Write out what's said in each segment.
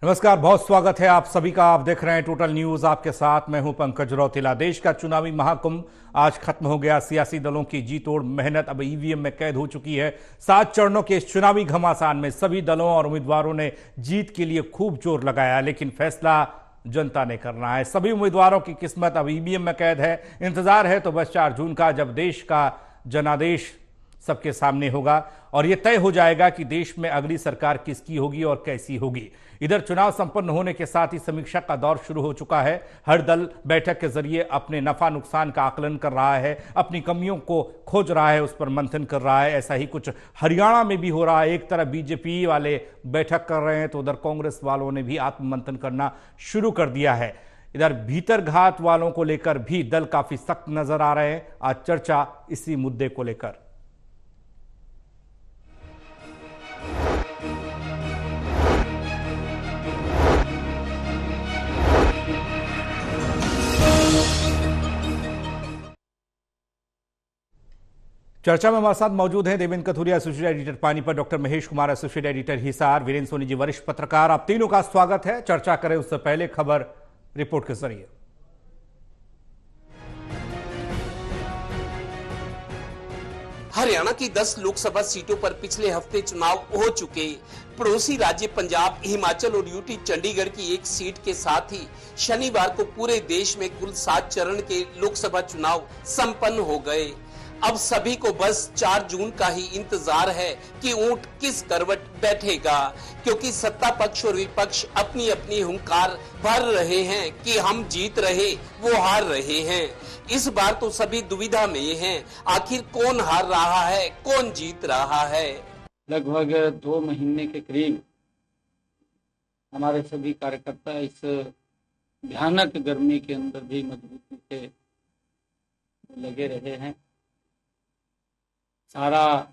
नमस्कार, बहुत स्वागत है आप सभी का। आप देख रहे हैं टोटल न्यूज, आपके साथ मैं हूं पंकज रौतेला। देश का चुनावी महाकुंभ आज खत्म हो गया। सियासी दलों की जी तोड़ मेहनत अब ईवीएम में कैद हो चुकी है। 7 चरणों के इस चुनावी घमासान में सभी दलों और उम्मीदवारों ने जीत के लिए खूब जोर लगाया, लेकिन फैसला जनता ने करना है। सभी उम्मीदवारों की किस्मत अब ईवीएम में कैद है। इंतजार है तो बस 4 जून का, जब देश का जनादेश सबके सामने होगा और यह तय हो जाएगा कि देश में अगली सरकार किसकी होगी और कैसी होगी। इधर चुनाव संपन्न होने के साथ ही समीक्षा का दौर शुरू हो चुका है। हर दल बैठक के जरिए अपने नफा नुकसान का आकलन कर रहा है, अपनी कमियों को खोज रहा है, उस पर मंथन कर रहा है। ऐसा ही कुछ हरियाणा में भी हो रहा है। एक तरफ बीजेपी वाले बैठक कर रहे हैं तो उधर कांग्रेस वालों ने भी आत्ममंथन करना शुरू कर दिया है। इधर भीतर घात वालों को लेकर भी दल काफी सख्त नजर आ रहे हैं। आज चर्चा इसी मुद्दे को लेकर। चर्चा में हमारे साथ मौजूद हैं Devendra Kathuria, associate editor Panipat, doctor Mahesh Kumar, associate editor Hisar, Virendra Soni ji, वरिष्ठ पत्रकार। आप तीनों का स्वागत है। चर्चा करें उससे पहले खबर रिपोर्ट के जरिए। हरियाणा की 10 लोकसभा सीटों पर पिछले हफ्ते चुनाव हो चुके। पड़ोसी राज्य पंजाब, हिमाचल और यूटी चंडीगढ़ की एक सीट के साथ ही शनिवार को पूरे देश में कुल 7 चरण के लोकसभा चुनाव संपन्न हो गए। अब सभी को बस 4 जून का ही इंतजार है कि ऊंट किस करवट बैठेगा, क्योंकि सत्ता पक्ष और विपक्ष अपनी अपनी हुंकार भर रहे हैं कि हम जीत रहे, वो हार रहे हैं। इस बार तो सभी दुविधा में हैं, आखिर कौन हार रहा है, कौन जीत रहा है। लगभग 2 महीने के करीब हमारे सभी कार्यकर्ता इस भयानक गर्मी के अंदर भी मजबूती से लगे रहे हैं। सारा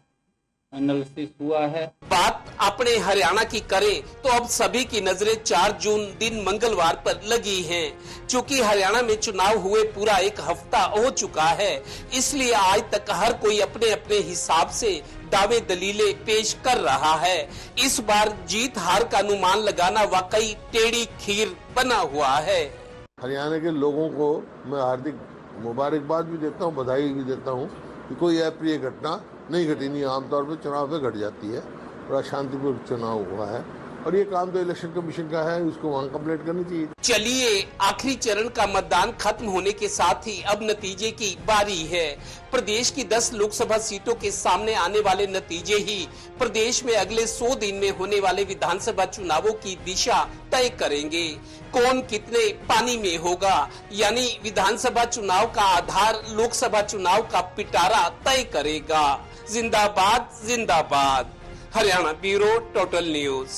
एनालिसिस हुआ है। बात अपने हरियाणा की करें तो अब सभी की नजरें 4 जून दिन मंगलवार पर लगी हैं। चूंकि हरियाणा में चुनाव हुए पूरा 1 हफ्ता हो चुका है, इसलिए आज तक हर कोई अपने अपने हिसाब से दावे दलीलें पेश कर रहा है। इस बार जीत हार का अनुमान लगाना वाकई टेढ़ी खीर बना हुआ है। हरियाणा के लोगों को मैं हार्दिक मुबारकबाद भी देता हूँ, बधाई भी देता हूँ कि कोई अप्रिय घटना नहीं घटी। नहीं, आमतौर पर चुनाव पे घट जाती है। बड़ा शांतिपूर्ण चुनाव हुआ है और ये काम तो इलेक्शन कमीशन का है, उसको वहाँ कंप्लीट करनी चाहिए। चलिए, आखिरी चरण का मतदान खत्म होने के साथ ही अब नतीजे की बारी है। प्रदेश की 10 लोकसभा सीटों के सामने आने वाले नतीजे ही प्रदेश में अगले 100 दिन में होने वाले विधानसभा चुनावों की दिशा तय करेंगे। कौन कितने पानी में होगा, यानी विधानसभा चुनाव का आधार लोकसभा चुनाव का पिटारा तय करेगा। जिंदाबाद जिंदाबाद। Haryana bureau, total news.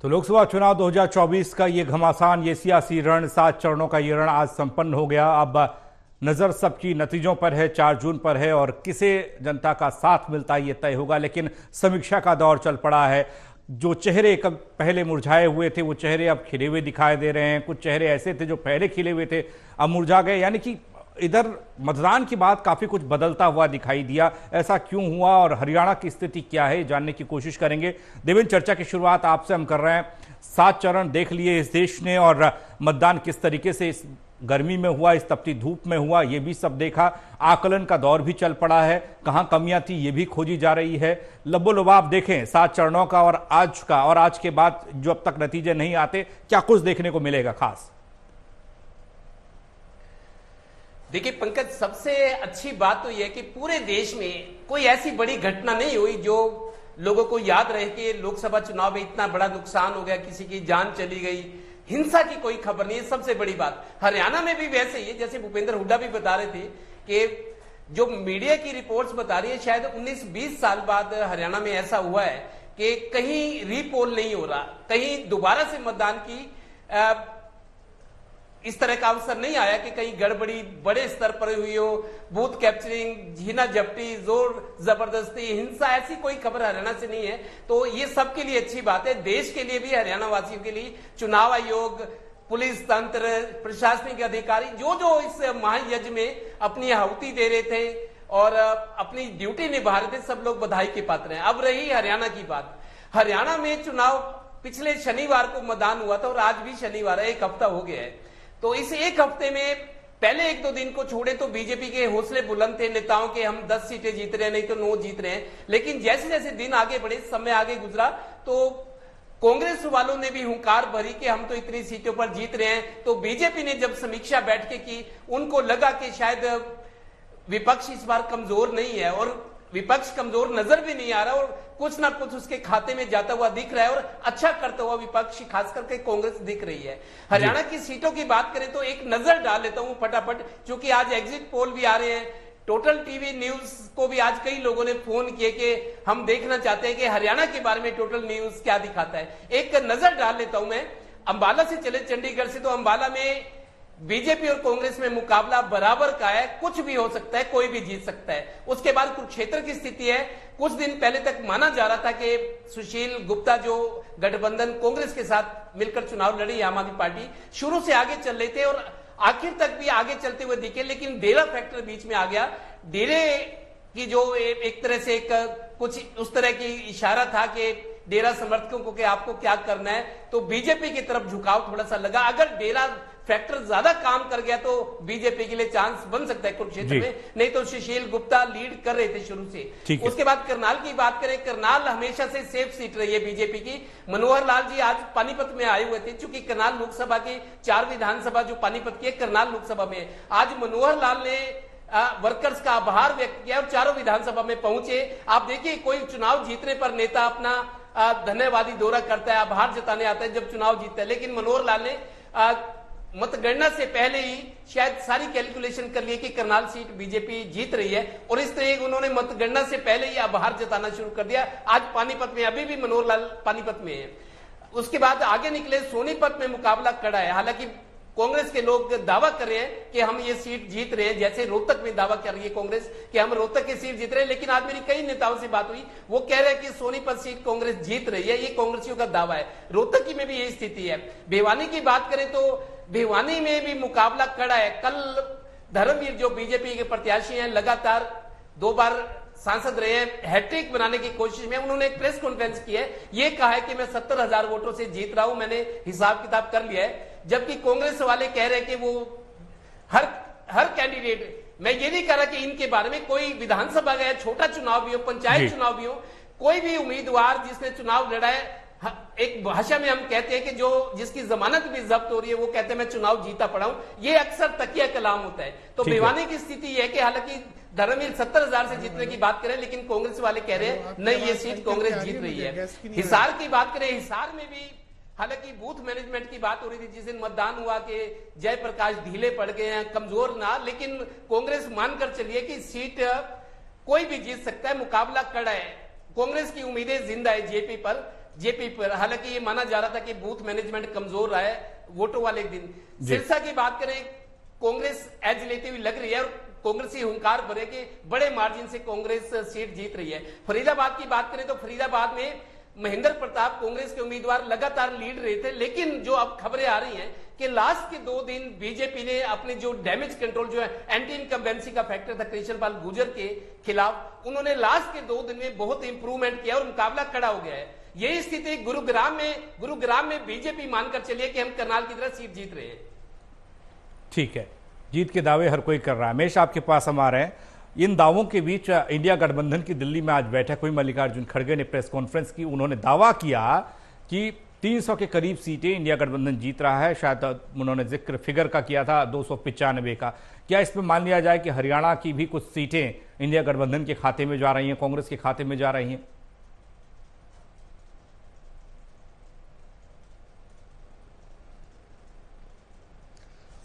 तो लोकसभा चुनाव 2024 का ये घमासान, ये सियासी रण, 7 चरणों का ये रण आज संपन्न हो गया। अब नजर सबकी नतीजों पर है, 4 जून पर है और किसे जनता का साथ मिलता है ये तय होगा। लेकिन समीक्षा का दौर चल पड़ा है। जो चेहरे कब पहले मुरझाए हुए थे वो चेहरे अब खिले हुए दिखाई दे रहे हैं। कुछ चेहरे ऐसे थे जो पहले खिले हुए थे अब मुरझा गए। यानी कि इधर मतदान के बाद काफी कुछ बदलता हुआ दिखाई दिया। ऐसा क्यों हुआ और हरियाणा की स्थिति क्या है, जानने की कोशिश करेंगे। देवेंद्र, चर्चा की शुरुआत आपसे हम कर रहे हैं। 7 चरण देख लिए इस देश ने और मतदान किस तरीके से इस गर्मी में हुआ, इस तपती धूप में हुआ, ये भी सब देखा। आकलन का दौर भी चल पड़ा है, कहां कमियां थी ये भी खोजी जा रही है। लबोलबाब देखें 7 चरणों का और आज के बाद जो अब तक नतीजे नहीं आते, क्या कुछ देखने को मिलेगा खास? देखिए पंकज, सबसे अच्छी बात तो यह है कि पूरे देश में कोई ऐसी बड़ी घटना नहीं हुई जो लोगों को याद रहे कि लोकसभा चुनाव में इतना बड़ा नुकसान हो गया, किसी की जान चली गई, हिंसा की कोई खबर नहीं है। सबसे बड़ी बात हरियाणा में भी वैसे ही है, जैसे भूपेंद्र हुड्डा भी बता रहे थे कि जो मीडिया की रिपोर्ट्स बता रही है शायद 19-20 साल बाद हरियाणा में ऐसा हुआ है कि कहीं रीपोल नहीं हो रहा, कहीं दोबारा से मतदान की इस तरह का अवसर नहीं आया कि कहीं गड़बड़ी बड़े स्तर पर हुई हो, बूथ कैप्चरिंग, झीना झपटी, जोर जबरदस्ती, हिंसा, ऐसी कोई खबर हरियाणा से नहीं है। तो ये सबके लिए अच्छी बात है, देश के लिए भी, हरियाणा वासियों के लिए। चुनाव आयोग, पुलिस तंत्र, प्रशासनिक अधिकारी जो इस महायज्ञ में अपनी आहुति दे रहे थे और अपनी ड्यूटी निभा रहे थे, सब लोग बधाई के पात्र हैं। अब रही हरियाणा की बात। हरियाणा में चुनाव पिछले शनिवार को मतदान हुआ था और आज भी शनिवार है, एक हफ्ता हो गया है। तो इस एक हफ्ते में पहले 1-2 दिन को छोड़े तो बीजेपी के हौसले बुलंद थे नेताओं के, हम 10 सीटें जीत रहे हैं, नहीं तो 9 जीत रहे हैं। लेकिन जैसे जैसे दिन आगे बढ़े, समय आगे गुजरा, तो कांग्रेस वालों ने भी हुंकार भरी कि हम तो इतनी सीटों पर जीत रहे हैं। तो बीजेपी ने जब समीक्षा बैठकें की, उनको लगा कि शायद विपक्ष इस बार कमजोर नहीं है, और विपक्ष कमजोर नजर भी नहीं आ रहा, और कुछ ना कुछ उसके खाते में जाता हुआ दिख रहा है, और अच्छा करता हुआ विपक्ष, खास करके कांग्रेस दिख रही है। हरियाणा की सीटों की बात करें तो एक नजर डाल लेता हूं फटाफट, क्योंकि आज एग्जिट पोल भी आ रहे हैं। टोटल टीवी न्यूज को भी आज कई लोगों ने फोन किए कि हम देखना चाहते हैं कि हरियाणा के बारे में टोटल न्यूज क्या दिखाता है। एक नजर डाल लेता हूं मैं। अंबाला से चले चंडीगढ़ से, तो अंबाला में बीजेपी और कांग्रेस में मुकाबला बराबर का है, कुछ भी हो सकता है, कोई भी जीत सकता है। उसके बाद कुरुक्षेत्र की स्थिति है, कुछ दिन पहले तक माना जा रहा था कि सुशील गुप्ता जो गठबंधन कांग्रेस के साथ मिलकर चुनाव लड़ी, आम आदमी पार्टी, शुरू से आगे चल रहे थे और आखिर तक भी आगे चलते हुए दिखे, लेकिन डेरा फैक्टर बीच में आ गया। डेरे की जो एक तरह से एक कुछ उस तरह की इशारा था कि डेरा समर्थकों को कि आपको क्या करना है, तो बीजेपी की तरफ झुकाव थोड़ा सा लगा। अगर डेरा फैक्टर ज्यादा काम कर गया तो बीजेपी के लिए चांस बन सकता है कुरुक्षेत्र में, नहीं तो सुशील गुप्ता लीड कर रहे थे शुरू से। उसके बाद करनाल की बात करें, करनाल हमेशा से सेफ सीट रही है बीजेपी की। मनोहर लाल जी आज पानीपत में आए हुए थे, चूंकि करनाल लोकसभा की 4 विधानसभा जो पानीपत की है, करनाल लोकसभा में आज मनोहर लाल ने वर्कर्स का आभार व्यक्त किया और चारों विधानसभा में पहुंचे। आप देखिए, कोई चुनाव जीतने पर नेता अपना धन्यवादी दौरा करता है, आभार जताने आता है जब चुनाव जीतता है, लेकिन मनोहर लाल ने मतगणना से पहले ही शायद सारी कैलकुलेशन कर लिए कि करनाल सीट बीजेपी जीत रही है, और इस तरह उन्होंने मतगणना से पहले ही आभार जताना शुरू कर दिया। आज पानीपत में, अभी भी मनोहर लाल पानीपत में है। उसके बाद आगे निकले, सोनीपत में मुकाबला कड़ा है। हालांकि कांग्रेस के लोग दावा कर रहे हैं कि हम ये सीट जीत रहे हैं, जैसे रोहतक में दावा कर रही है कांग्रेस कि हम रोहतक की सीट जीत रहे हैं, लेकिन आज मेरी कई नेताओं से बात हुई, वो कह रहे हैं कि सोनीपत सीट कांग्रेस जीत रही है, ये कांग्रेसियों का दावा है। रोहतक में भी यही स्थिति है। भिवानी की बात करें तो भिवानी में भी मुकाबला कड़ा है। कल धर्मवीर जो बीजेपी के प्रत्याशी हैं, लगातार 2 बार सांसद रहे हैं, हैट्रिक बनाने की कोशिश में, उन्होंने एक प्रेस कॉन्फ्रेंस की है, ये कहा है कि मैं 70,000 वोटों से जीत रहा हूं, मैंने हिसाब किताब कर लिया है। जबकि कांग्रेस वाले कह रहे हैं कि वो हर कैंडिडेट, मैं ये नहीं कह रहा कि इनके बारे में, कोई विधानसभा गया, छोटा चुनाव भी हो, पंचायत चुनाव भी हो, कोई भी उम्मीदवार जिसने चुनाव लड़ा है, एक भाषा में हम कहते हैं कि जो जिसकी जमानत भी जब्त हो रही है, वो कहते हैं मैं चुनाव जीता पड़ा हूं। ये अक्सर तकिया कलाम होता है। तो भिवानी की स्थिति यह है कि हालांकि धर्मवीर 70,000 से जीतने की बात करें, लेकिन कांग्रेस वाले कह रहे हैं नहीं, ये सीट कांग्रेस जीत रही है। हिसार की बात करें, हिसार में भी हालांकि बूथ मैनेजमेंट की बात हो रही थी, जिस दिन मतदान हुआ कि जयप्रकाश ढीले पड़ गए हैं, कमजोर ना, लेकिन कांग्रेस मानकर चलिए कि सीट कोई भी जीत सकता है, मुकाबला कड़ा है। कांग्रेस की उम्मीदें जिंदा है जेपी पर। हालांकि ये माना जा रहा था कि बूथ मैनेजमेंट कमजोर रहा है वोटों वाले दिन। सिरसा की बात करें, कांग्रेस एज लेती हुई लग रही है और कांग्रेसी हुंकार भरे कि बड़े मार्जिन से कांग्रेस सीट जीत रही है। फरीदाबाद की बात करें तो फरीदाबाद में महेंद्र प्रताप कांग्रेस के उम्मीदवार लगातार लीड रहे थे, लेकिन जो अब खबरें आ रही हैं कि लास्ट के 2 दिन बीजेपी ने अपने जो डैमेज कंट्रोल, जो है एंटी इनकम्बेंसी का फैक्टर था कृष्णपाल गुर्जर के खिलाफ, उन्होंने लास्ट के 2 दिन में बहुत इंप्रूवमेंट किया और मुकाबला खड़ा हो गया है। यही स्थिति गुरुग्राम में बीजेपी मानकर चलिए कि हम करनाल की तरह सीट जीत रहे हैं। ठीक है, जीत के दावे हर कोई कर रहा है। हमेश आपके पास हम आ रहे हैं। इन दावों के बीच इंडिया गठबंधन की दिल्ली में आज बैठक हुई। मल्लिकार्जुन खड़गे ने प्रेस कॉन्फ्रेंस की। उन्होंने दावा किया कि 300 के करीब सीटें इंडिया गठबंधन जीत रहा है। शायद उन्होंने जिक्र फिगर का किया था 295 का। क्या इसमें मान लिया जाए कि हरियाणा की भी कुछ सीटें इंडिया गठबंधन के खाते में जा रही हैं, कांग्रेस के खाते में जा रही हैं?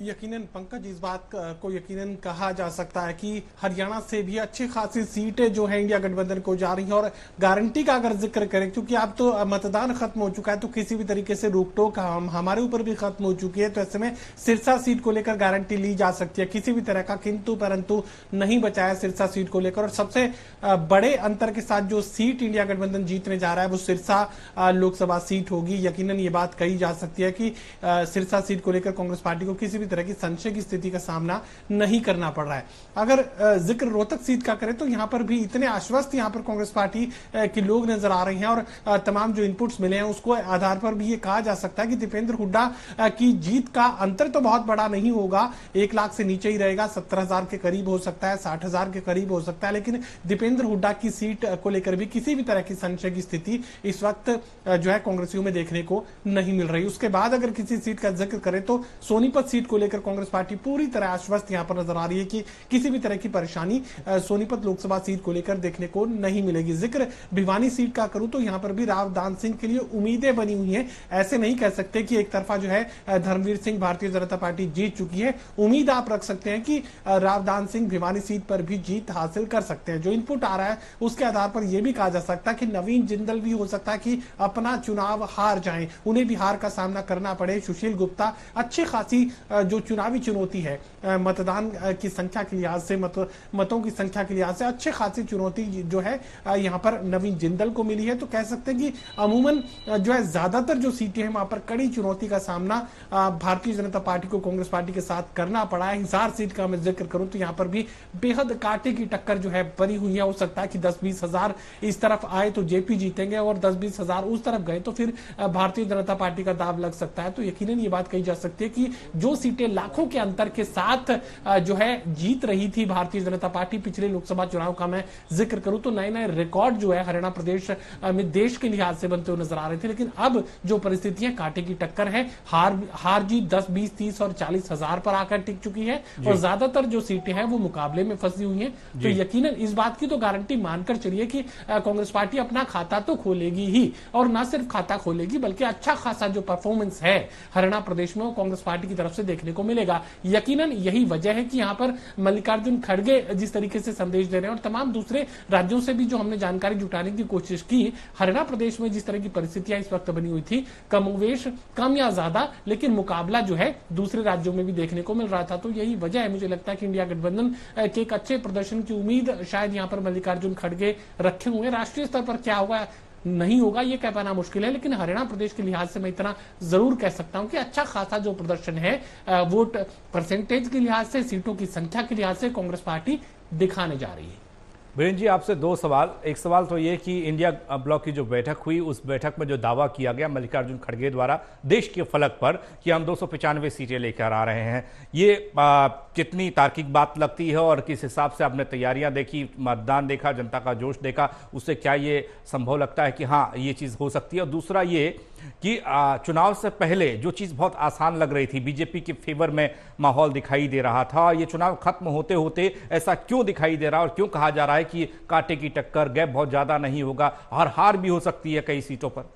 यकीनन पंकज, इस बात को यकीनन कहा जा सकता है कि हरियाणा से भी अच्छी खासी सीटें जो है इंडिया गठबंधन को जा रही हैं। और गारंटी का अगर जिक्र करें, क्योंकि अब तो मतदान खत्म हो चुका है, तो किसी भी तरीके से रोक टोक हमारे ऊपर भी खत्म हो चुकी है, तो ऐसे में सिरसा सीट को लेकर गारंटी ली जा सकती है। किसी भी तरह का किंतु परंतु नहीं बचाया सिरसा सीट को लेकर। और सबसे बड़े अंतर के साथ जो सीट इंडिया गठबंधन जीतने जा रहा है वो सिरसा लोकसभा सीट होगी। यकीनन ये बात कही जा सकती है कि सिरसा सीट को लेकर कांग्रेस पार्टी को किसी भी तरह की संशय की स्थिति का सामना नहीं करना पड़ रहा है। अगर जिक्र रोहतक सीट का करें तो यहां पर भी इतने आश्वस्त यहां पर कांग्रेस पार्टी के लोग नजर आ रहे हैं। और तमाम जो इनपुट्स मिले हैं उसको आधार पर भी ये कहा जा सकता है कि दीपेंद्र हुड्डा की जीत का अंतर तो बहुत बड़ा नहीं होगा, 1 लाख से नीचे ही रहेगा, 70,000 के करीब हो सकता है, 60,000 के करीब हो सकता है। लेकिन दीपेंद्र हुड्डा की सीट को लेकर भी किसी भी तरह की संशय की स्थिति इस वक्त जो है कांग्रेसियों में देखने को नहीं मिल रही। उसके बाद अगर किसी सीट का जिक्र करें तो सोनीपत सीट को लेकर कांग्रेस पार्टी पूरी तरह आश्वस्त यहां पर नजर आ रही है कि किसी भी तरह की परेशानी सोनीपत लोकसभा सीट को लेकर देखने को नहीं मिलेगी। जिक्र भिवानी सीट का करूं तो यहां पर भी रावदान सिंह के लिए उम्मीदें बनी हुई हैं। ऐसे नहीं कह सकते कि एक तरफा जो है धर्मवीर सिंह भारतीय जनता पार्टी जीत चुकी है। उम्मीद आप रख सकते हैं कि रावदान सिंह भिवानी सीट पर भी जीत हासिल कर सकते हैं। जो इनपुट आ रहा है उसके आधार पर यह भी कहा जा सकता है कि नवीन जिंदल भी हो सकता है कि अपना चुनाव हार जाएं, उन्हें भी हार का सामना करना पड़े। सुशील गुप्ता अच्छी खासी जो चुनावी चुनौती है मतदान की संख्या के लिहाज से, मतों की संख्या के लिहाज से अच्छी खासी चुनौती जो है यहां पर नवीन जिंदल को मिली है। तो कह सकते हैं कि अमूमन जो है ज्यादातर जो सीटें हैं वहां पर कड़ी चुनौती का सामना भारतीय जनता पार्टी को कांग्रेस पार्टी के साथ करना पड़ा है। हिसार सीट का मैं जिक्र करूं तो यहां पर भी बेहद कांटे की टक्कर जो है बनी हुई है। हो सकता है कि 10-20 हजार इस तरफ आए तो जेपी जीतेंगे और 10-20 हजार उस तरफ गए तो फिर भारतीय जनता पार्टी का दाव लग सकता है। तो यकीनन ये बात कही जा सकती है कि जो सीटें लाखों के अंतर के साथ जो है जीत रही थी भारतीय जनता पार्टी पिछले लोकसभा चुनाव का मैं जिक्र करूं तो नए नए रिकॉर्ड जो है हरियाणा प्रदेश में देश के लिहाज से बनते हुए नजर आ रहे थे। लेकिन अब जो परिस्थितियां कांटे की टक्कर है, हार जीत 10, 20, 30 और 40 हजार पर आकर टिक चुकी है और ज्यादातर जो सीटें हैं वो मुकाबले में फंसी हुई हैं। तो यकीनन इस बात की तो गारंटी मानकर चलिए कि कांग्रेस पार्टी अपना खाता तो खोलेगी ही, और न सिर्फ खाता खोलेगी बल्कि अच्छा खासा जो परफॉर्मेंस है हरियाणा प्रदेश में वो कांग्रेस पार्टी की तरफ से देखने को मिलेगा। यकीनन यही वजह है कि यहां पर मल्लिकार्जुन खड़गे जिस तरीके से संदेश दे रहे हैं और तमाम दूसरे राज्यों से भी जो हमने जानकारी जुटाने की कोशिश की, हरियाणा प्रदेश में जिस तरह की परिस्थितियां इस वक्त बनी हुई थी, कमोवेश कम या ज्यादा लेकिन मुकाबला जो है दूसरे राज्यों में भी देखने को मिल रहा था। तो यही वजह है, मुझे लगता है कि इंडिया गठबंधन के एक अच्छे प्रदर्शन की उम्मीद शायद यहां पर मल्लिकार्जुन खड़गे रखे हुए। राष्ट्रीय स्तर पर क्या होगा नहीं होगा ये कह पाना मुश्किल है, लेकिन हरियाणा प्रदेश के लिहाज से मैं इतना जरूर कह सकता हूं कि अच्छा खासा जो प्रदर्शन है वोट परसेंटेज के लिहाज से, सीटों की संख्या के लिहाज से कांग्रेस पार्टी दिखाने जा रही है। वीरेंद्र जी, आपसे 2 सवाल। एक सवाल तो ये कि इंडिया ब्लॉक की जो बैठक हुई उस बैठक में जो दावा किया गया मल्लिकार्जुन खड़गे द्वारा देश के फलक पर कि हम 295 सीटें लेकर आ रहे हैं, ये कितनी तार्किक बात लगती है और किस हिसाब से आपने तैयारियां देखी, मतदान देखा, जनता का जोश देखा, उससे क्या ये संभव लगता है कि हाँ ये चीज़ हो सकती है? और दूसरा ये कि चुनाव से पहले जो चीज़ बहुत आसान लग रही थी, बीजेपी के फेवर में माहौल दिखाई दे रहा था, ये चुनाव खत्म होते होते ऐसा क्यों दिखाई दे रहा है और क्यों कहा जा रहा है कि कांटे की टक्कर, गैप बहुत ज्यादा नहीं होगा और हार भी हो सकती है कई सीटों पर?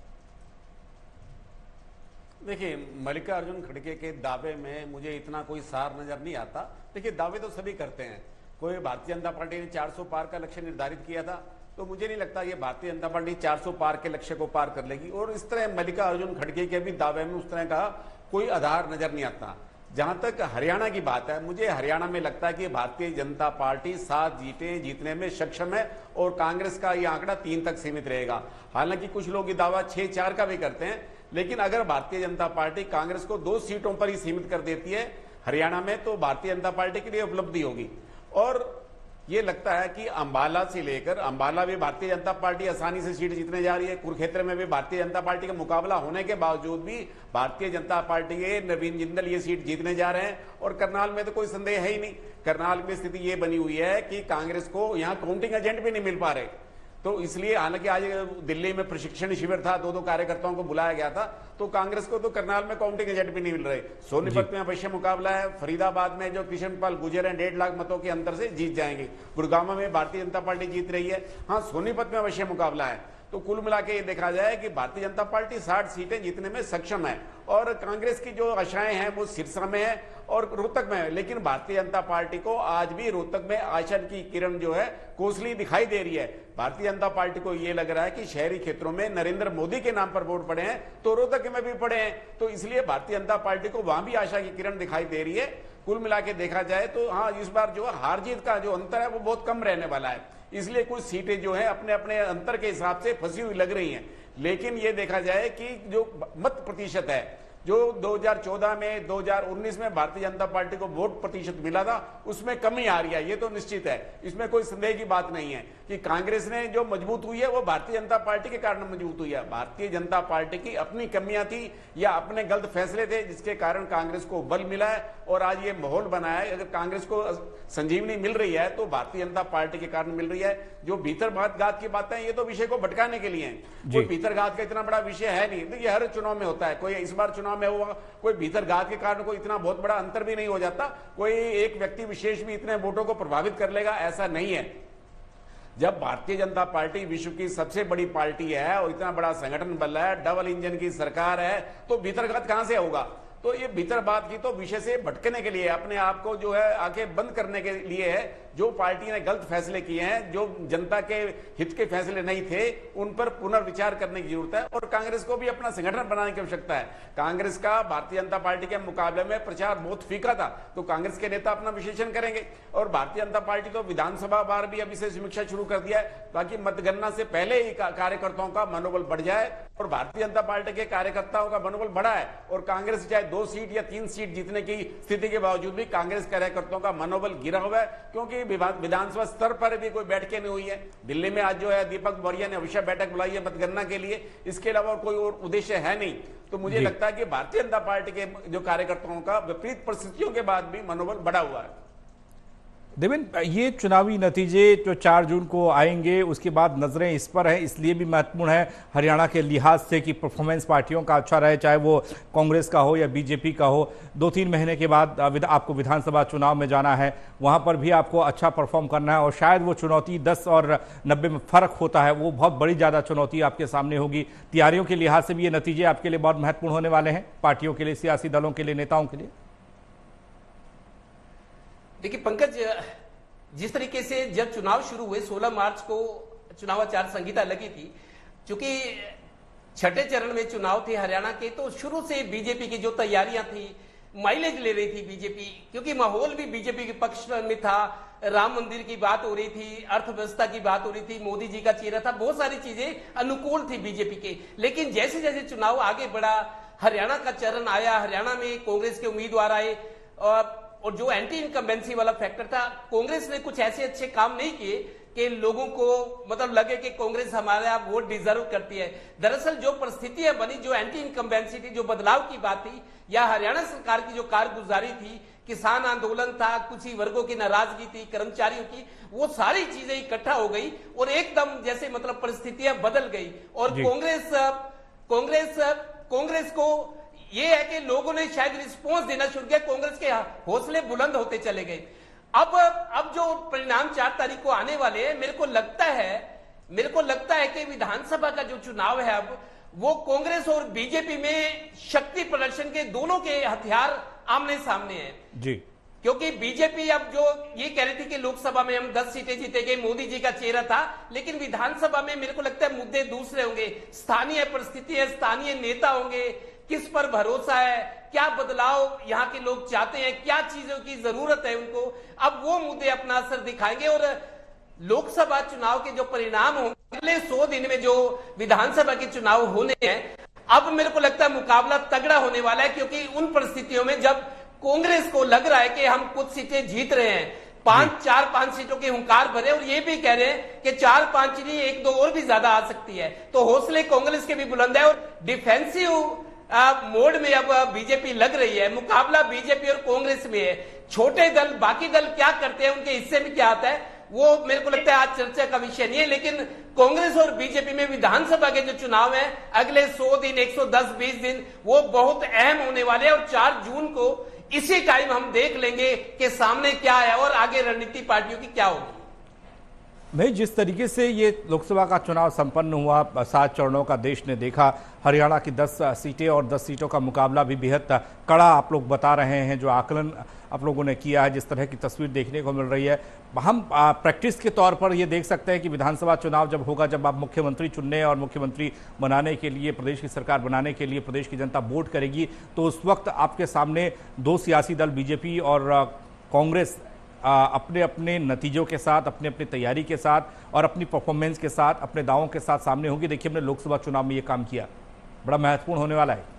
देखिए, मल्लिकार्जुन खड़गे के दावे में मुझे इतना कोई सार नजर नहीं आता। देखिए, दावे तो सभी करते हैं। कोई भारतीय जनता पार्टी ने 400 पार का लक्ष्य निर्धारित किया था, तो मुझे नहीं लगता ये भारतीय जनता पार्टी 400 पार के लक्ष्य को पार कर लेगी। और इस तरह मल्लिकार्जुन खड़गे के भी दावे में उस तरह का कोई आधार नजर नहीं आता। जहां तक हरियाणा की बात है, मुझे हरियाणा में लगता है कि भारतीय जनता पार्टी 7 सीटें जीतने में सक्षम है और कांग्रेस का यह आंकड़ा 3 तक सीमित रहेगा। हालांकि कुछ लोग ये दावा 6-4 का भी करते हैं, लेकिन अगर भारतीय जनता पार्टी कांग्रेस को 2 सीटों पर ही सीमित कर देती है हरियाणा में, तो भारतीय जनता पार्टी के लिए उपलब्धि होगी। और ये लगता है कि अंबाला से लेकर, अंबाला भी भारतीय जनता पार्टी आसानी से सीट जीतने जा रही है, कुरुक्षेत्र में भी भारतीय जनता पार्टी का मुकाबला होने के बावजूद भी भारतीय जनता पार्टी के नवीन जिंदल ये सीट जीतने जा रहे हैं। और करनाल में तो कोई संदेह है ही नहीं। करनाल में स्थिति ये बनी हुई है कि कांग्रेस को यहाँ काउंटिंग एजेंट भी नहीं मिल पा रहे, तो इसलिए, हालांकि आज दिल्ली में प्रशिक्षण शिविर था, 2-2 कार्यकर्ताओं को बुलाया गया था, तो कांग्रेस को तो करनाल में काउंटिंग एजेंट भी नहीं मिल रहे। सोनीपत में अवश्य मुकाबला है। फरीदाबाद में जो कृष्णपाल गुर्जर हैं 1.5 लाख मतों के अंतर से जीत जाएंगे। गुड़गांव में भारतीय जनता पार्टी जीत रही है। हाँ, सोनीपत में अवश्य मुकाबला है। तो कुल मिला के ये देखा जाए कि भारतीय जनता पार्टी 60 सीटें जीतने में सक्षम है और कांग्रेस की जो आशाएं हैं वो सिरसा में है और रोहतक में है। लेकिन भारतीय जनता पार्टी को आज भी रोहतक में आशा की किरण जो है कोसली दिखाई दे रही है। भारतीय जनता पार्टी को ये लग रहा है कि शहरी क्षेत्रों में नरेंद्र मोदी के नाम पर वोट पड़े हैं तो रोहतक में भी पड़े हैं, तो इसलिए भारतीय जनता पार्टी को वहां भी आशा की किरण दिखाई दे रही है। कुल मिला के देखा जाए तो हाँ, इस बार जो हार जीत का जो अंतर है वो बहुत कम रहने वाला है, इसलिए कुछ सीटें जो है अपने अपने अंतर के हिसाब से फंसी हुई लग रही हैं। लेकिन ये देखा जाए कि जो मत प्रतिशत है जो 2014 में 2019 में भारतीय जनता पार्टी को वोट प्रतिशत मिला था उसमें कमी आ रही है, ये तो निश्चित है, इसमें कोई संदेह की बात नहीं है कि कांग्रेस ने जो मजबूत हुई है वो भारतीय जनता पार्टी के कारण मजबूत हुई है। भारतीय जनता पार्टी की अपनी कमियां थी या अपने गलत फैसले थे जिसके कारण कांग्रेस को बल मिला है और आज ये माहौल बना है। अगर कांग्रेस को संजीवनी मिल रही है तो भारतीय जनता पार्टी के कारण मिल रही है। जो भीतर घात की बातें ये तो विषय को भटकाने के लिए है, कोई भीतर घात का इतना बड़ा विषय है नहीं। ये हर चुनाव में होता है, कोई इस बार चुनाव में हुआ कोई भीतर घात के कारण कोई इतना बहुत बड़ा अंतर भी नहीं हो जाता, कोई एक व्यक्ति विशेष भी इतने वोटों को प्रभावित कर लेगा ऐसा नहीं है। जब भारतीय जनता पार्टी विश्व की सबसे बड़ी पार्टी है और इतना बड़ा संगठन बल है, डबल इंजन की सरकार है, तो भीतरघात कहां से होगा? तो ये भीतर बात की तो विषय से भटकने के लिए, अपने आप को जो है आंखें बंद करने के लिए है। जो पार्टी ने गलत फैसले किए हैं, जो जनता के हित के फैसले नहीं थे, उन पर पुनर्विचार करने की जरूरत है और कांग्रेस को भी अपना संगठन बनाने की आवश्यकता है। कांग्रेस का भारतीय जनता पार्टी के मुकाबले में प्रचार बहुत फीका था, तो कांग्रेस के नेता अपना विश्लेषण करेंगे और भारतीय जनता पार्टी तो विधानसभा बार भी अभी से समीक्षा शुरू कर दिया है ताकि मतगणना से पहले ही कार्यकर्ताओं का मनोबल बढ़ जाए। और भारतीय जनता पार्टी के कार्यकर्ताओं का मनोबल बढ़ा है और कांग्रेस चाहे 2 सीट या 3 सीट जीतने की स्थिति के बावजूद भी कांग्रेस कार्यकर्ताओं का मनोबल गिरा हुआ है, क्योंकि विधानसभा स्तर पर भी कोई बैठकें नहीं हुई है। दिल्ली में आज जो है दीपक मौर्य ने अवश्य बैठक बुलाई है मतगणना के लिए, इसके अलावा कोई और उद्देश्य है नहीं। तो मुझे लगता है कि भारतीय जनता पार्टी के जो कार्यकर्ताओं का विपरीत परिस्थितियों के बाद भी मनोबल बढ़ा हुआ है। देवेंद्र, ये चुनावी नतीजे जो 4 जून को आएंगे उसके बाद नजरें इस पर है, इसलिए भी महत्वपूर्ण है हरियाणा के लिहाज से कि परफॉर्मेंस पार्टियों का अच्छा रहे, चाहे वो कांग्रेस का हो या बीजेपी का हो। 2-3 महीने के बाद आपको विधानसभा चुनाव में जाना है, वहां पर भी आपको अच्छा परफॉर्म करना है और शायद वो चुनौती 10 और 90 में फर्क होता है, वो बहुत बड़ी ज़्यादा चुनौती आपके सामने होगी। तैयारियों के लिहाज से भी ये नतीजे आपके लिए बहुत महत्वपूर्ण होने वाले हैं, पार्टियों के लिए, सियासी दलों के लिए, नेताओं के लिए। देखिए पंकज, जिस तरीके से जब चुनाव शुरू हुए 16 मार्च को चुनाव आचार संहिता लगी थी, क्योंकि छठे चरण में चुनाव थे हरियाणा के, तो शुरू से बीजेपी की जो तैयारियां थी, माइलेज ले रही थी बीजेपी, क्योंकि माहौल भी बीजेपी के पक्ष में था। राम मंदिर की बात हो रही थी, अर्थव्यवस्था की बात हो रही थी, मोदी जी का चेहरा था, बहुत सारी चीजें अनुकूल थी बीजेपी के। लेकिन जैसे जैसे चुनाव आगे बढ़ा, हरियाणा का चरण आया, हरियाणा में कांग्रेस के उम्मीदवार आए और जो एंटी इनकम्बेंसी वाला फैक्टर था, कांग्रेस ने कुछ ऐसे अच्छे काम नहीं किए कि लोगों को मतलब लगे कि कांग्रेस हमारा वोट डिजर्व करती है। दरअसल जो परिस्थितियां बनी, जो एंटी इनकम्बेंसी थी, जो बदलाव की बात थी, या हरियाणा सरकार की जो कारगुजारी थी, किसान आंदोलन था, कुछ ही वर्गों की नाराजगी थी, कर्मचारियों की, वो सारी चीजें इकट्ठा हो गई और एकदम जैसे मतलब परिस्थितियां बदल गई। और कांग्रेस को ये है कि लोगों ने शायद रिस्पॉन्स देना शुरू किया, कांग्रेस के हौसले बुलंद होते चले गए। अब जो परिणाम 4 तारीख को आने वाले हैं, मेरे को लगता है कि विधानसभा का जो चुनाव है अब वो कांग्रेस और बीजेपी में शक्ति प्रदर्शन के दोनों के हथियार आमने सामने हैं जी। क्योंकि बीजेपी अब जो ये कह रही थी कि लोकसभा में हम 10 सीटें जीतेंगे, मोदी जी का चेहरा था, लेकिन विधानसभा में मेरे को लगता है मुद्दे दूसरे होंगे, स्थानीय परिस्थिति है, स्थानीय नेता होंगे, किस पर भरोसा है, क्या बदलाव यहाँ के लोग चाहते हैं, क्या चीजों की जरूरत है उनको, अब वो मुद्दे अपना असर दिखाएंगे। और लोकसभा चुनाव के जो परिणाम होंगे, अगले 100 दिन में जो विधानसभा के चुनाव होने हैं, अब मेरे को लगता है मुकाबला तगड़ा होने वाला है। क्योंकि उन परिस्थितियों में जब कांग्रेस को लग रहा है कि हम कुछ सीटें जीत रहे हैं, 4-5 सीटों के हुंकार भरे, और ये भी कह रहे हैं कि 4-5 नहीं 1-2 और भी ज्यादा आ सकती है, तो हौसले कांग्रेस के भी बुलंद है। और डिफेंसिव मोड में अब बीजेपी लग रही है, मुकाबला बीजेपी और कांग्रेस में है। छोटे दल, बाकी दल क्या करते हैं, उनके हिस्से में क्या आता है, वो मेरे को लगता है आज चर्चा का विषय नहीं है। लेकिन कांग्रेस और बीजेपी में विधानसभा के जो चुनाव है अगले 100 दिन, 110-20 दिन, वो बहुत अहम होने वाले हैं। और 4 जून को इसी टाइम हम देख लेंगे कि सामने क्या है और आगे रणनीति पार्टियों की क्या होगी। भाई, जिस तरीके से ये लोकसभा का चुनाव संपन्न हुआ, 7 चरणों का देश ने देखा, हरियाणा की 10 सीटें और 10 सीटों का मुकाबला भी बेहद कड़ा आप लोग बता रहे हैं, जो आकलन आप लोगों ने किया है, जिस तरह की तस्वीर देखने को मिल रही है। हम प्रैक्टिस के तौर पर ये देख सकते हैं कि विधानसभा चुनाव जब होगा, जब आप मुख्यमंत्री चुनने और मुख्यमंत्री बनाने के लिए, प्रदेश की सरकार बनाने के लिए प्रदेश की जनता वोट करेगी, तो उस वक्त आपके सामने 2 सियासी दल बीजेपी और कांग्रेस अपने अपने नतीजों के साथ, अपने अपनी तैयारी के साथ और अपनी परफॉर्मेंस के साथ, अपने दावों के साथ सामने होगी। देखिए, हमने लोकसभा चुनाव में ये काम किया, बड़ा महत्वपूर्ण होने वाला है।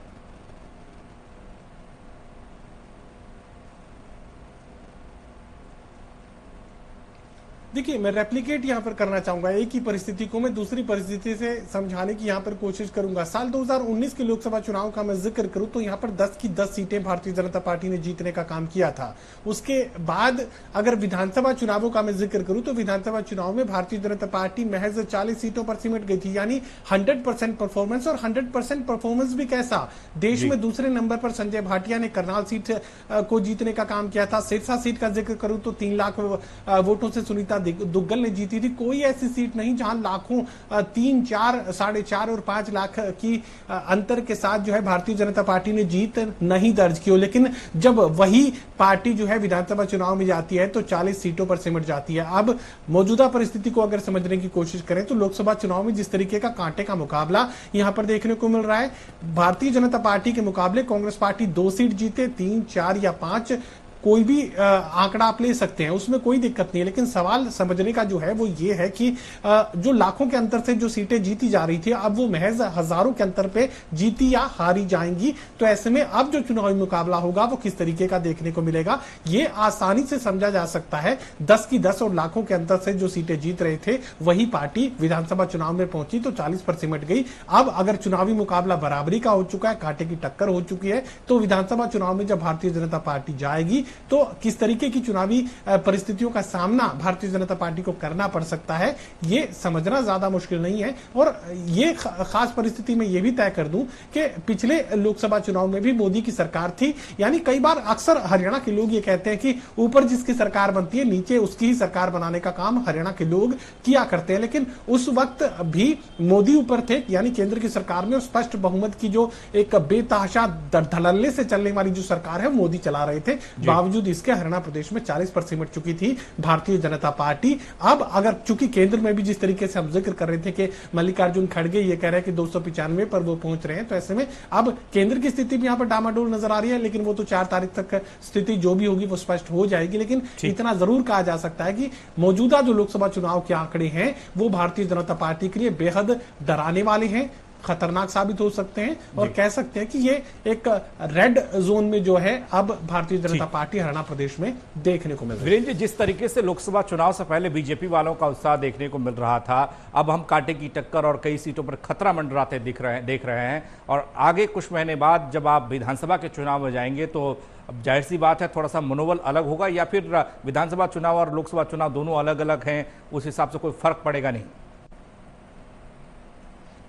देखिए, मैं रेप्लिकेट यहाँ पर करना चाहूंगा, एक ही परिस्थिति को मैं दूसरी परिस्थिति से समझाने की यहाँ पर कोशिश करूंगा। साल 2019 के लोकसभा चुनाव का मैं जिक्र करूं तो यहाँ पर 10 की 10 सीटें भारतीय जनता पार्टी ने जीतने का काम किया था। उसके बाद अगर विधानसभा चुनावों का मैं जिक्र करूं तो विधानसभा चुनाव में भारतीय जनता पार्टी महज 40 सीटों पर सिमट गई थी, यानी 100% परफॉर्मेंस। और 100% परफॉर्मेंस भी कैसा, देश में दूसरे नंबर पर संजय भाटिया ने करनाल सीट को जीतने का काम किया था। सिरसा सीट का जिक्र करूं तो 3 लाख वोटों से सुनीता दुग्गल ने जीती थी। कोई ऐसी सीट नहीं जहां लाखों 3, 4, 4.5 और 5 लाख की अंतर के साथ जो है भारतीय जनता पार्टी ने जीत नहीं दर्ज की हो। लेकिन जब वही पार्टी जो है विधानसभा चुनाव में जाती है तो 40 सीटों पर सिमट जाती है। अब मौजूदा परिस्थिति को अगर समझने की कोशिश करें तो लोकसभा चुनाव में जिस तरीके का कांटे का मुकाबला यहां पर देखने को मिल रहा है, भारतीय जनता पार्टी के मुकाबले कांग्रेस पार्टी 2 सीट जीते, 3, 4 या 5, कोई भी आंकड़ा आप ले सकते हैं, उसमें कोई दिक्कत नहीं है। लेकिन सवाल समझने का जो है वो ये है कि जो लाखों के अंतर से जो सीटें जीती जा रही थी, अब वो महज हजारों के अंतर पे जीती या हारी जाएंगी। तो ऐसे में अब जो चुनावी मुकाबला होगा वो किस तरीके का देखने को मिलेगा, ये आसानी से समझा जा सकता है। 10 की 10 और लाखों के अंतर से जो सीटें जीत रहे थे वही पार्टी विधानसभा चुनाव में पहुंची तो 40 पर सिमट गई। अब अगर चुनावी मुकाबला बराबरी का हो चुका है, कांटे की टक्कर हो चुकी है, तो विधानसभा चुनाव में जब भारतीय जनता पार्टी जाएगी तो किस तरीके की चुनावी परिस्थितियों का सामना भारतीय जनता पार्टी को करना पड़ सकता है, ये समझना ज्यादा मुश्किल नहीं है। और ये खास परिस्थिति में ये भी तय कर दूं कि पिछले लोकसभा चुनाव में भी मोदी की सरकार थी, यानी कई बार अक्सर हरियाणा के लोग ये कहते हैं कि ऊपर जिसकी सरकार बनती है नीचे उसकी ही सरकार बनाने का काम हरियाणा के लोग किया करते हैं। लेकिन उस वक्त भी मोदी ऊपर थे, यानी केंद्र की सरकार में स्पष्ट बहुमत की जो एक बेतहाशा धड़ल्ले से चलने वाली जो सरकार है मोदी चला रहे थे। बावजूद इसके हरियाणा प्रदेश में 40 पर सिमट चुकी थी भारतीय जनता पार्टी। अब अगर चूंकि केंद्र में भी जिस तरीके से हम जिक्र कर रहे थे कि मल्लिकार्जुन खड़गे ये कह रहे हैं कि 295 पर वो पहुंच रहे हैं, तो ऐसे में अब केंद्र की स्थिति भी यहां पर डामाडोल नजर आ रही है। लेकिन वो तो 4 तारीख तक स्थिति जो भी होगी वो स्पष्ट हो जाएगी। लेकिन इतना जरूर कहा जा सकता है कि मौजूदा जो लोकसभा चुनाव के आंकड़े हैं वो भारतीय जनता पार्टी के लिए बेहद डराने वाले हैं, खतरनाक साबित हो सकते हैं और कह सकते हैं कि ये एक रेड जोन में जो है अब भारतीय जनता पार्टी हरियाणा प्रदेश में देखने को मिल रही है। वीरेंद्र जी, जिस तरीके से लोकसभा चुनाव से पहले बीजेपी वालों का उत्साह देखने को मिल रहा था, अब हम कांटे की टक्कर और कई सीटों पर खतरा मंडराते देख रहे हैं। और आगे कुछ महीने बाद जब आप विधानसभा के चुनाव में जाएंगे तो अब जाहिर सी बात है थोड़ा सा मनोबल अलग होगा, या फिर विधानसभा चुनाव और लोकसभा चुनाव दोनों अलग अलग हैं, उस हिसाब से कोई फर्क पड़ेगा नहीं?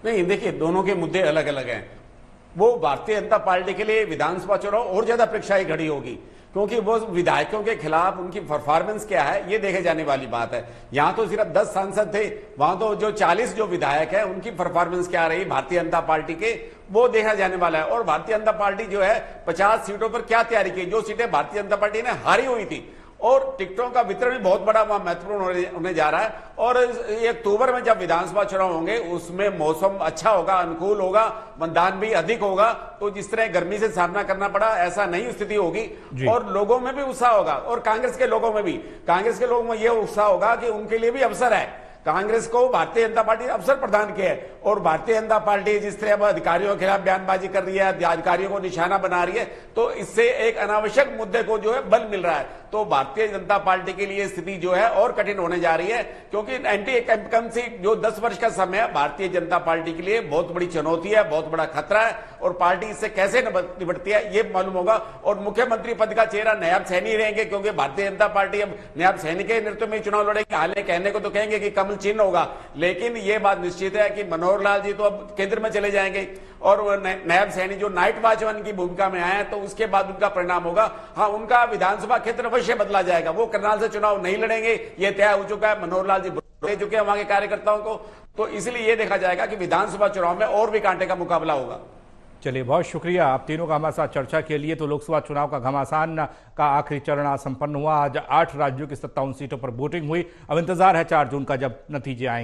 नहीं, देखिए, दोनों के मुद्दे अलग अलग हैं। वो भारतीय जनता पार्टी के लिए विधानसभा चुनाव और ज्यादा परीक्षाएं खड़ी होगी, क्योंकि वो विधायकों के खिलाफ उनकी परफॉर्मेंस क्या है ये देखे जाने वाली बात है। यहां तो सिर्फ 10 सांसद थे, वहां तो जो 40 जो विधायक है उनकी परफॉर्मेंस क्या रही भारतीय जनता पार्टी के, वो देखा जाने वाला है। और भारतीय जनता पार्टी जो है 50 सीटों पर क्या तैयारी की, जो सीटें भारतीय जनता पार्टी ने हारी हुई थी, और टिकटों का वितरण भी बहुत बड़ा वहां महत्वपूर्ण होने जा रहा है। और अक्टूबर में जब विधानसभा चुनाव होंगे उसमें मौसम अच्छा होगा, अनुकूल होगा, मतदान भी अधिक होगा, तो जिस तरह गर्मी से सामना करना पड़ा ऐसा नहीं स्थिति होगी। और लोगों में भी उत्साह होगा, और कांग्रेस के लोगों में भी, कांग्रेस के लोगों में यह उत्साह होगा कि उनके लिए भी अवसर है। कांग्रेस को भारतीय जनता पार्टी ने अवसर प्रदान किया है, और भारतीय जनता पार्टी जिस तरह अधिकारियों के खिलाफ बयानबाजी कर रही है, अधिकारियों को निशाना बना रही है, तो इससे एक अनावश्यक मुद्दे को जो है बल मिल रहा है। तो भारतीय जनता पार्टी के लिए स्थिति जो है और कठिन होने जा रही है, क्योंकि एंटी इनकम्बेंसी जो 10 वर्ष का समय भारतीय जनता पार्टी के लिए बहुत बड़ी चुनौती है, बहुत बड़ा खतरा है, और पार्टी इससे कैसे निपटती है ये मालूम होगा। और मुख्यमंत्री पद का चेहरा नायब सैनी रहेंगे, क्योंकि भारतीय जनता पार्टी अब नायब सैनी के नेतृत्व में चुनाव लड़ेगी। हालांकि कहने को तो कहेंगे कि कमल चिन्ह होगा, लेकिन यह बात निश्चित है कि मनोहर लाल जी तो अब केंद्र में चले जाएंगे, और नायब सैनी जो नाइट वॉचमैन की भूमिका में आए हैं, तो उसके बाद उनका परिणाम होगा। हाँ, उनका विधानसभा क्षेत्र अवश्य बदला जाएगा, वो करनाल से चुनाव नहीं लड़ेंगे, ये तय हो चुका है। मनोहर लाल जी दे चुके हैं वहां के कार्यकर्ताओं को। तो इसलिए ये देखा जाएगा कि विधानसभा चुनाव में और भी कांटे का मुकाबला होगा। चलिए, बहुत शुक्रिया आप तीनों का हमारे साथ चर्चा के लिए। तो लोकसभा चुनाव का घमासान का आखिरी चरण आज संपन्न हुआ। आज 8 राज्यों की 57 सीटों पर वोटिंग हुई। अब इंतजार है 4 जून का, जब नतीजे आएंगे।